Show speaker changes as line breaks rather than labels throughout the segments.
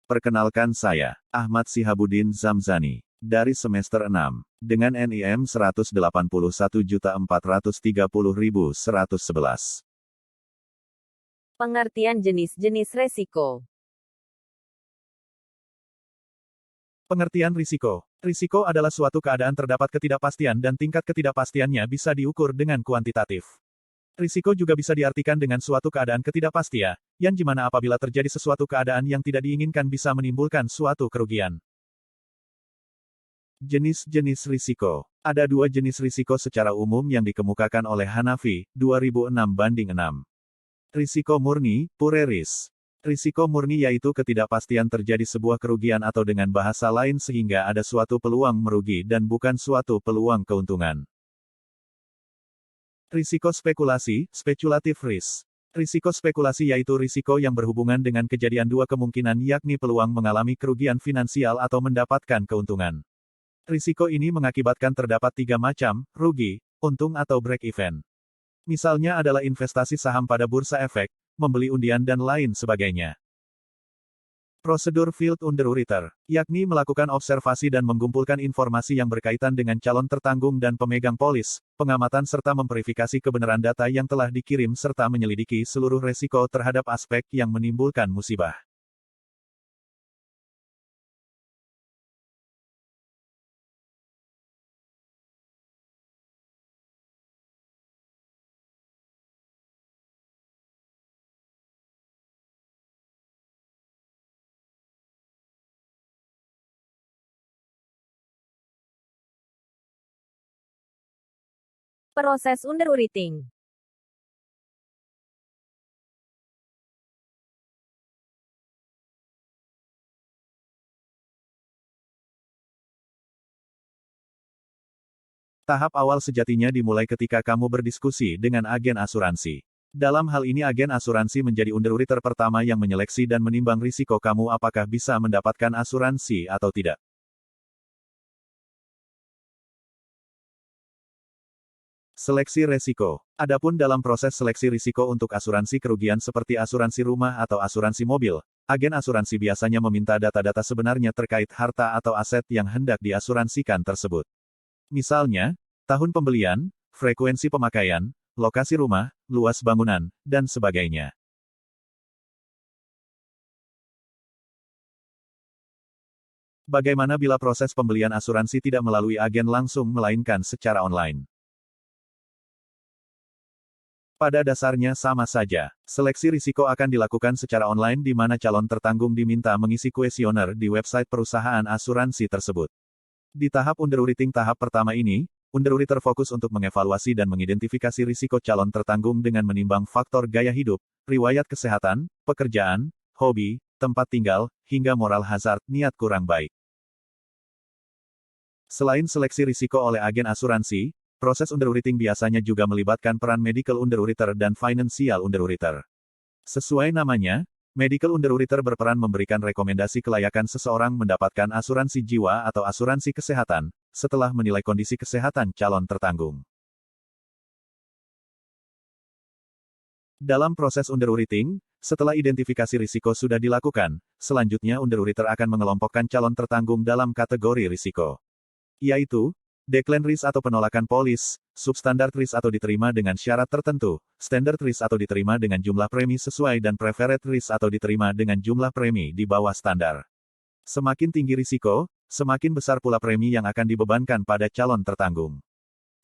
Perkenalkan saya, Ahmad Sihabuddin Zamzani, dari semester 6, dengan NIM 181.430.111.
Pengertian jenis-jenis resiko.
Pengertian risiko. Risiko adalah suatu keadaan terdapat ketidakpastian dan tingkat ketidakpastiannya bisa diukur dengan kuantitatif. Risiko juga bisa diartikan dengan suatu keadaan ketidakpastian, yang dimana apabila terjadi sesuatu keadaan yang tidak diinginkan bisa menimbulkan suatu kerugian. Jenis-jenis risiko. Ada dua jenis risiko secara umum yang dikemukakan oleh Hanafi, 2006:6. Risiko murni, pure risk. Risiko murni yaitu ketidakpastian terjadi sebuah kerugian atau dengan bahasa lain sehingga ada suatu peluang merugi dan bukan suatu peluang keuntungan. Risiko spekulasi, speculative risk. Risiko spekulasi yaitu risiko yang berhubungan dengan kejadian dua kemungkinan yakni peluang mengalami kerugian finansial atau mendapatkan keuntungan. Risiko ini mengakibatkan terdapat tiga macam, rugi, untung atau break even. Misalnya adalah investasi saham pada bursa efek, membeli undian dan lain sebagainya. Prosedur Field Underwriter, yakni melakukan observasi dan mengumpulkan informasi yang berkaitan dengan calon tertanggung dan pemegang polis, pengamatan serta memverifikasi kebenaran data yang telah dikirim serta menyelidiki seluruh resiko terhadap aspek yang menimbulkan musibah.
Proses underwriting.
Tahap awal sejatinya dimulai ketika kamu berdiskusi dengan agen asuransi. Dalam hal ini agen asuransi menjadi underwriter pertama yang menyeleksi dan menimbang risiko kamu apakah bisa mendapatkan asuransi atau tidak. Seleksi resiko. Adapun dalam proses seleksi risiko untuk asuransi kerugian seperti asuransi rumah atau asuransi mobil, agen asuransi biasanya meminta data-data sebenarnya terkait harta atau aset yang hendak diasuransikan tersebut. Misalnya, tahun pembelian, frekuensi pemakaian, lokasi rumah, luas bangunan, dan sebagainya. Bagaimana bila proses pembelian asuransi tidak melalui agen langsung melainkan secara online? Pada dasarnya sama saja. Seleksi risiko akan dilakukan secara online di mana calon tertanggung diminta mengisi kuesioner di website perusahaan asuransi tersebut. Di tahap underwriting tahap pertama ini, underwriter fokus untuk mengevaluasi dan mengidentifikasi risiko calon tertanggung dengan menimbang faktor gaya hidup, riwayat kesehatan, pekerjaan, hobi, tempat tinggal, hingga moral hazard, niat kurang baik. Selain seleksi risiko oleh agen asuransi, proses underwriting biasanya juga melibatkan peran medical underwriter dan financial underwriter. Sesuai namanya, medical underwriter berperan memberikan rekomendasi kelayakan seseorang mendapatkan asuransi jiwa atau asuransi kesehatan, setelah menilai kondisi kesehatan calon tertanggung. Dalam proses underwriting, setelah identifikasi risiko sudah dilakukan, selanjutnya underwriter akan mengelompokkan calon tertanggung dalam kategori risiko, yaitu decline risk atau penolakan polis, substandard risk atau diterima dengan syarat tertentu, standard risk atau diterima dengan jumlah premi sesuai dan preferred risk atau diterima dengan jumlah premi di bawah standar. Semakin tinggi risiko, semakin besar pula premi yang akan dibebankan pada calon tertanggung.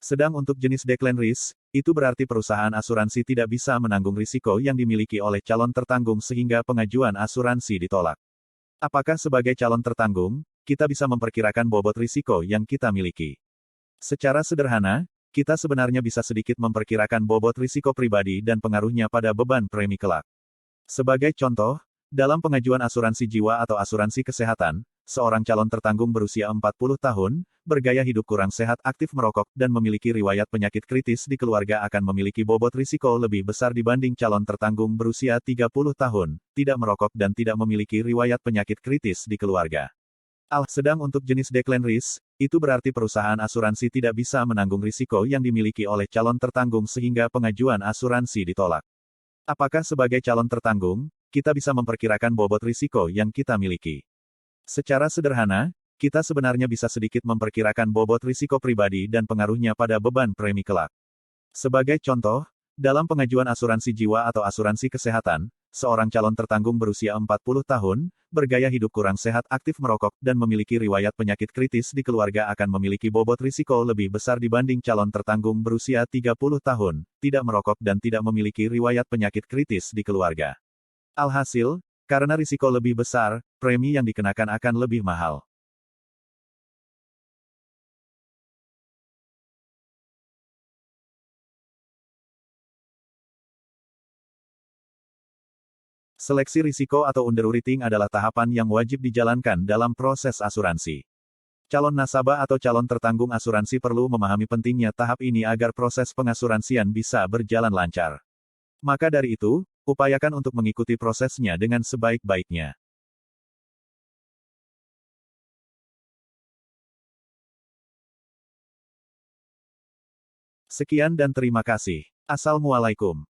Sedang untuk jenis decline risk, itu berarti perusahaan asuransi tidak bisa menanggung risiko yang dimiliki oleh calon tertanggung sehingga pengajuan asuransi ditolak. Apakah sebagai calon tertanggung, kita bisa memperkirakan bobot risiko yang kita miliki? Secara sederhana, kita sebenarnya bisa sedikit memperkirakan bobot risiko pribadi dan pengaruhnya pada beban premi kelak. Sebagai contoh, dalam pengajuan asuransi jiwa atau asuransi kesehatan, seorang calon tertanggung berusia 40 tahun, bergaya hidup kurang sehat, aktif merokok, dan memiliki riwayat penyakit kritis di keluarga akan memiliki bobot risiko lebih besar dibanding calon tertanggung berusia 30 tahun, tidak merokok dan tidak memiliki riwayat penyakit kritis di keluarga. Sedang untuk jenis decline risk, itu berarti perusahaan asuransi tidak bisa menanggung risiko yang dimiliki oleh calon tertanggung sehingga pengajuan asuransi ditolak. Apakah sebagai calon tertanggung, kita bisa memperkirakan bobot risiko yang kita miliki. Secara sederhana, kita sebenarnya bisa sedikit memperkirakan bobot risiko pribadi dan pengaruhnya pada beban premi kelak. Sebagai contoh, dalam pengajuan asuransi jiwa atau asuransi kesehatan, seorang calon tertanggung berusia 40 tahun, bergaya hidup kurang sehat, aktif merokok, dan memiliki riwayat penyakit kritis di keluarga akan memiliki bobot risiko lebih besar dibanding calon tertanggung berusia 30 tahun, tidak merokok dan tidak memiliki riwayat penyakit kritis di keluarga. Alhasil, karena risiko lebih besar, premi yang dikenakan akan lebih mahal. Seleksi risiko atau underwriting adalah tahapan yang wajib dijalankan dalam proses asuransi. Calon nasabah atau calon tertanggung asuransi perlu memahami pentingnya tahap ini agar proses pengasuransian bisa berjalan lancar. Maka dari itu, upayakan untuk mengikuti prosesnya dengan sebaik-baiknya. Sekian dan terima kasih. Assalamualaikum.